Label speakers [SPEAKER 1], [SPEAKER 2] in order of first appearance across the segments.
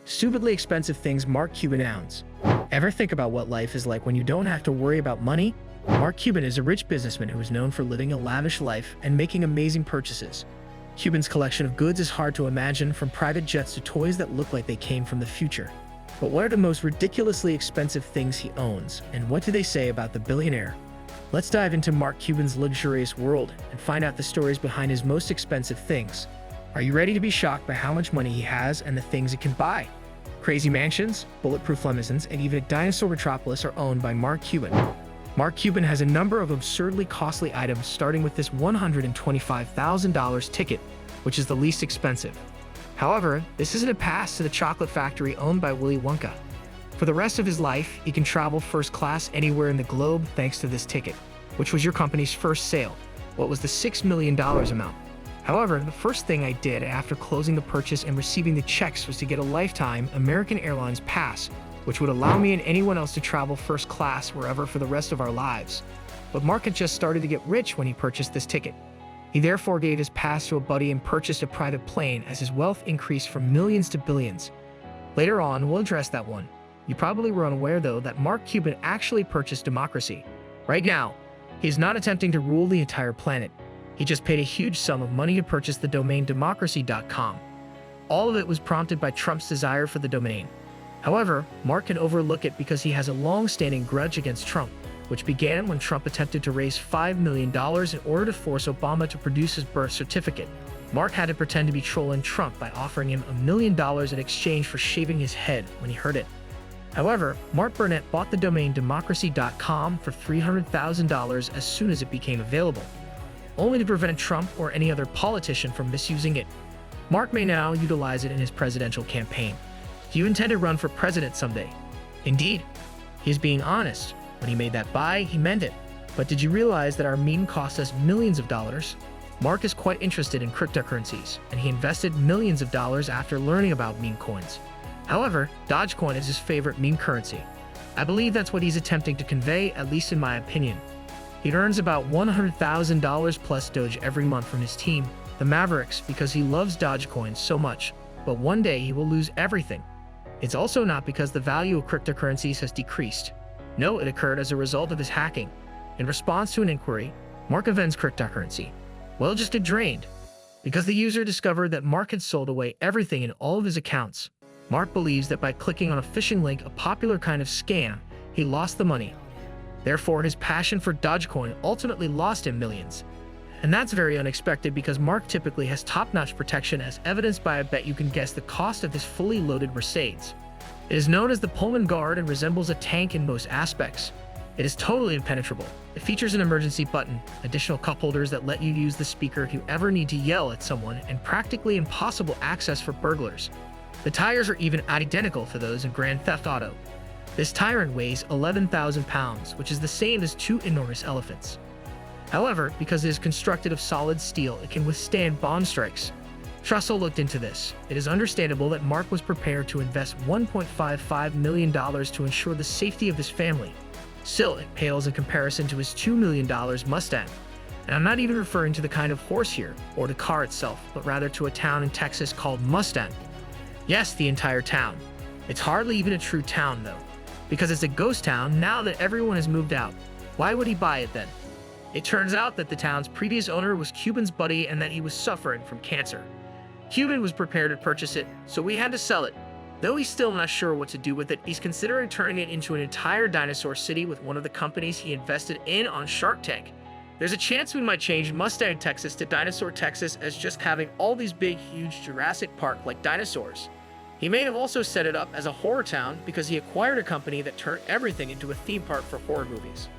[SPEAKER 1] stupidly expensive things Mark Cuban owns. Ever think about what life is like when you don't have to worry about money? Mark Cuban is a rich businessman who is known for living a lavish life and making amazing purchases. Cuban's collection of goods is hard to imagine, from private jets to toys that look like they came from the future. But what are the most ridiculously expensive things he owns, and what do they say about the billionaire? Let's dive into Mark Cuban's luxurious world and find out the stories behind his most expensive things. Are you ready to be shocked by how much money he has and the things it can buy? Crazy mansions, bulletproof limousines, and even a dinosaur metropolis are owned by Mark Cuban. Mark Cuban has a number of absurdly costly items, starting with this $125,000 ticket, which is the least expensive. However, this isn't a pass to the chocolate factory owned by Willy Wonka. For the rest of his life, he can travel first class anywhere in the globe thanks to this ticket, which was your company's first sale. What was the $6 million amount? However, the first thing I did after closing the purchase and receiving the checks was to get a lifetime American Airlines pass, which would allow me and anyone else to travel first class wherever for the rest of our lives. But Mark had just started to get rich when he purchased this ticket. He therefore gave his pass to a buddy and purchased a private plane as his wealth increased from millions to billions. Later on, we'll address that one. You probably were unaware, though, that Mark Cuban actually purchased democracy. Right now, he is not attempting to rule the entire planet. He just paid a huge sum of money to purchase the domain democracy.com. All of it was prompted by Trump's desire for the domain. However, Mark can overlook it because he has a long-standing grudge against Trump, which began when Trump attempted to raise $5 million in order to force Obama to produce his birth certificate. Mark had to pretend to be trolling Trump by offering him $1 million in exchange for shaving his head when he heard it. However, Mark Burnett bought the domain democracy.com for $300,000 as soon as it became available, only to prevent Trump or any other politician from misusing it. Mark may now utilize it in his presidential campaign. Do you intend to run for president someday? Indeed, he is being honest. When he made that buy, he meant it. But did you realize that our meme cost us millions of dollars? Mark is quite interested in cryptocurrencies, and he invested millions of dollars after learning about meme coins. However, Dogecoin is his favorite meme currency. I believe that's what he's attempting to convey, at least in my opinion. He earns about $100,000 plus Doge every month from his team, the Mavericks, because he loves Dogecoin so much. But one day he will lose everything. It's also not because the value of cryptocurrencies has decreased. No, it occurred as a result of his hacking. In response to an inquiry, Mark avenged cryptocurrency. Well, just it drained. Because the user discovered that Mark had sold away everything in all of his accounts. Mark believes that by clicking on a phishing link, a popular kind of scam, he lost the money. Therefore, his passion for Dogecoin ultimately lost him millions. And that's very unexpected because Mark typically has top-notch protection, as evidenced by, I bet you can guess the cost of this fully loaded Mercedes. It is known as the Pullman Guard and resembles a tank in most aspects. It is totally impenetrable. It features an emergency button, additional cup holders that let you use the speaker if you ever need to yell at someone, and practically impossible access for burglars. The tires are even identical to those in Grand Theft Auto. This tyrant weighs 11,000 pounds, which is the same as 2 enormous elephants. However, because it is constructed of solid steel, it can withstand bomb strikes. Trussell looked into this. It is understandable that Mark was prepared to invest $1.55 million to ensure the safety of his family. Still, it pales in comparison to his $2 million Mustang. And I'm not even referring to the kind of horse here, or the car itself, but rather to a town in Texas called Mustang. Yes, the entire town. It's hardly even a true town, though, because it's a ghost town now that everyone has moved out. Why would he buy it then? It turns out that the town's previous owner was Cuban's buddy and that he was suffering from cancer. Cuban was prepared to purchase it, so we had to sell it. Though he's still not sure what to do with it, he's considering turning it into an entire dinosaur city with one of the companies he invested in on Shark Tank. There's a chance we might change Mustang, Texas to Dinosaur, Texas, as just having all these big, huge Jurassic Park-like dinosaurs. He may have also set it up as a horror town because he acquired a company that turned everything into a theme park for horror movies.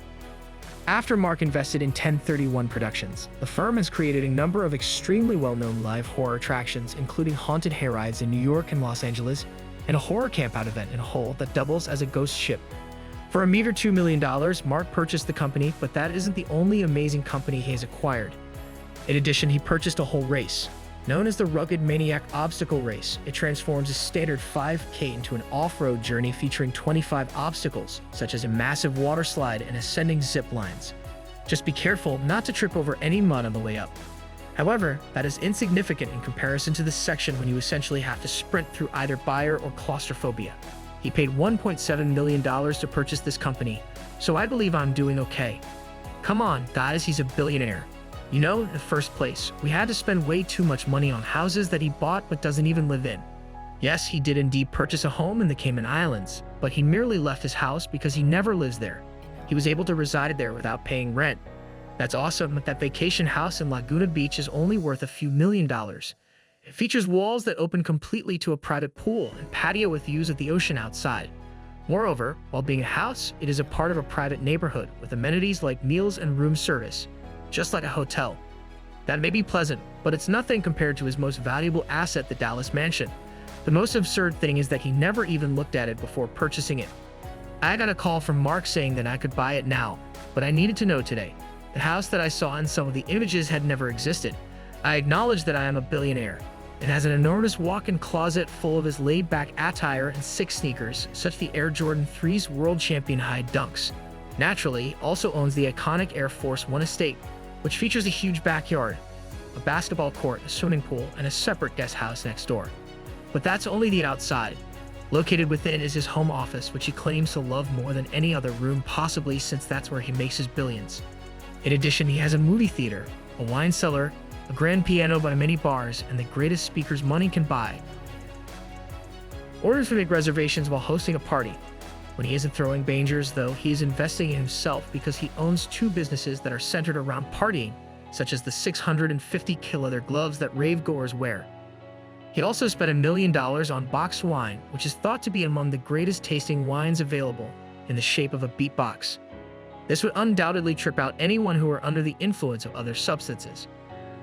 [SPEAKER 1] After Mark invested in 1031 Productions, the firm has created a number of extremely well-known live horror attractions, including haunted hayrides in New York and Los Angeles, and a horror campout event in Hull that doubles as a ghost ship. For a meager $2 million, Mark purchased the company, but that isn't the only amazing company he has acquired. In addition, he purchased a whole race. Known as the Rugged Maniac Obstacle Race, it transforms a standard 5K into an off-road journey featuring 25 obstacles, such as a massive water slide and ascending zip lines. Just be careful not to trip over any mud on the way up. However, that is insignificant in comparison to the section when you essentially have to sprint through either buyer or claustrophobia. He paid $1.7 million to purchase this company, so I believe I'm doing okay. Come on, guys, he's a billionaire. You know, in the first place, we had to spend way too much money on houses that he bought but doesn't even live in. Yes, he did indeed purchase a home in the Cayman Islands, but he merely left his house because he never lives there. He was able to reside there without paying rent. That's awesome, but that vacation house in Laguna Beach is only worth a few $1,000,000. It features walls that open completely to a private pool and patio with views of the ocean outside. Moreover, while being a house, it is a part of a private neighborhood with amenities like meals and room service, just like a hotel. That may be pleasant, but it's nothing compared to his most valuable asset, the Dallas mansion. The most absurd thing is that he never even looked at it before purchasing it. I got a call from Mark saying that I could buy it now, but I needed to know today. The house that I saw in some of the images had never existed. I acknowledge that I am a billionaire. It has an enormous walk-in closet full of his laid-back attire and 6 sneakers, such the Air Jordan 3's world champion high dunks. Naturally, he also owns the iconic Air Force One estate, which features a huge backyard, a basketball court, a swimming pool, and a separate guest house next door. But that's only the outside. Located within is his home office, which he claims to love more than any other room possibly, since that's where he makes his billions. In addition, he has a movie theater, a wine cellar, a grand piano by many bars, and the greatest speakers money can buy. Orders to make reservations while hosting a party. When he isn't throwing bangers, though, he is investing in himself because he owns 2 businesses that are centered around partying, such as the 650 leather gloves that rave-goers wear. He also spent $1 million on boxed wine, which is thought to be among the greatest tasting wines available, in the shape of a beatbox. This would undoubtedly trip out anyone who are under the influence of other substances.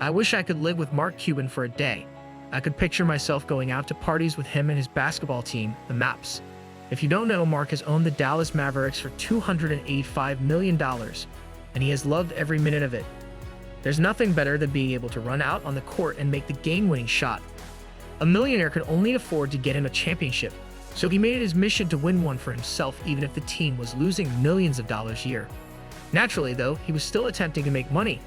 [SPEAKER 1] I wish I could live with Mark Cuban for a day. I could picture myself going out to parties with him and his basketball team, the Maps. If you don't know, Mark has owned the Dallas Mavericks for $285 million, and he has loved every minute of it. There's nothing better than being able to run out on the court and make the game-winning shot. A millionaire could only afford to get him a championship, so he made it his mission to win one for himself even if the team was losing millions of dollars a year. Naturally, though, he was still attempting to make money,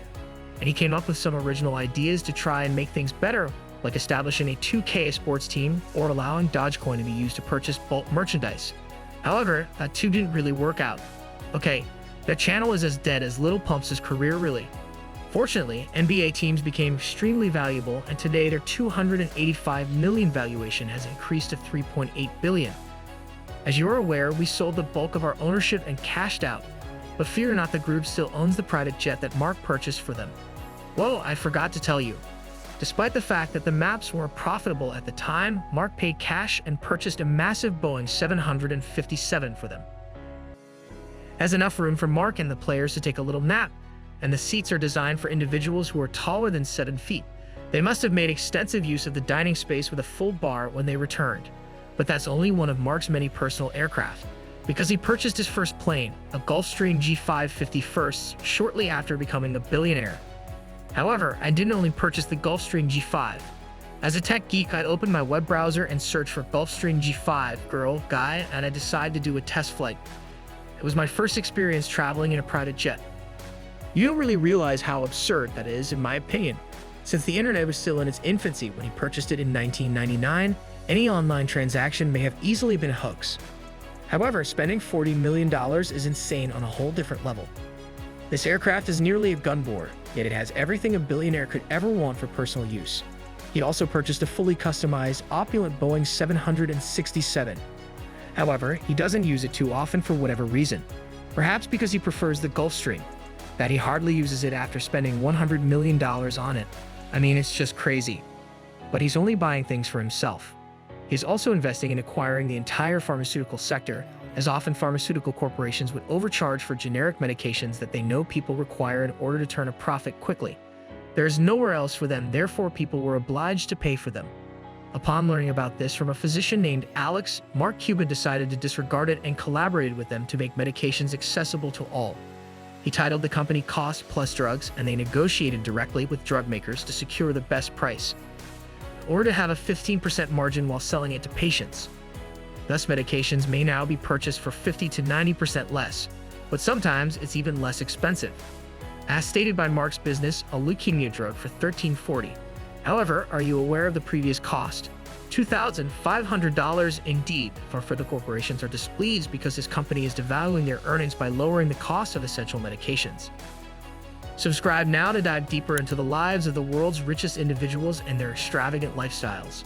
[SPEAKER 1] and he came up with some original ideas to try and make things better, like establishing a 2K sports team or allowing Dogecoin to be used to purchase bulk merchandise. However, that too didn't really work out. Okay, that channel is as dead as Lil Pump's career really. Fortunately, NBA teams became extremely valuable, and today their $285 million valuation has increased to $3.8 billion. As you are aware, we sold the bulk of our ownership and cashed out, but fear not, the group still owns the private jet that Mark purchased for them. Whoa, I forgot to tell you. Despite the fact that the Maps were profitable at the time, Mark paid cash and purchased a massive Boeing 757 for them. Has enough room for Mark and the players to take a little nap, and the seats are designed for individuals who are taller than 7 feet. They must have made extensive use of the dining space with a full bar when they returned. But that's only one of Mark's many personal aircraft, because he purchased his first plane, a Gulfstream G550 first, shortly after becoming a billionaire. However, I didn't only purchase the Gulfstream G5. As a tech geek, I opened my web browser and searched for Gulfstream G5, girl, guy, and I decided to do a test flight. It was my first experience traveling in a private jet. You don't really realize how absurd that is, in my opinion. Since the internet was still in its infancy when he purchased it in 1999, any online transaction may have easily been a hoax. However, spending $40 million is insane on a whole different level. This aircraft is nearly a gunboat, yet it has everything a billionaire could ever want for personal use. He also purchased a fully customized, opulent Boeing 767. However, he doesn't use it too often for whatever reason. Perhaps because he prefers the Gulfstream, that he hardly uses it after spending $100 million on it. I mean, it's just crazy. But he's only buying things for himself. He's also investing in acquiring the entire pharmaceutical sector, as often pharmaceutical corporations would overcharge for generic medications that they know people require in order to turn a profit quickly. There is nowhere else for them, therefore people were obliged to pay for them. Upon learning about this from a physician named Alex, Mark Cuban decided to disregard it and collaborated with them to make medications accessible to all. He titled the company Cost Plus Drugs, and they negotiated directly with drug makers to secure the best price, or to have a 15% margin while selling it to patients. Thus, medications may now be purchased for 50 to 90% less, but sometimes it's even less expensive. as stated by Mark's business, a leukemia drug for $13.40. However, are you aware of the previous cost? $2,500 indeed, for the corporations are displeased because this company is devaluing their earnings by lowering the cost of essential medications. Subscribe now to dive deeper into the lives of the world's richest individuals and their extravagant lifestyles.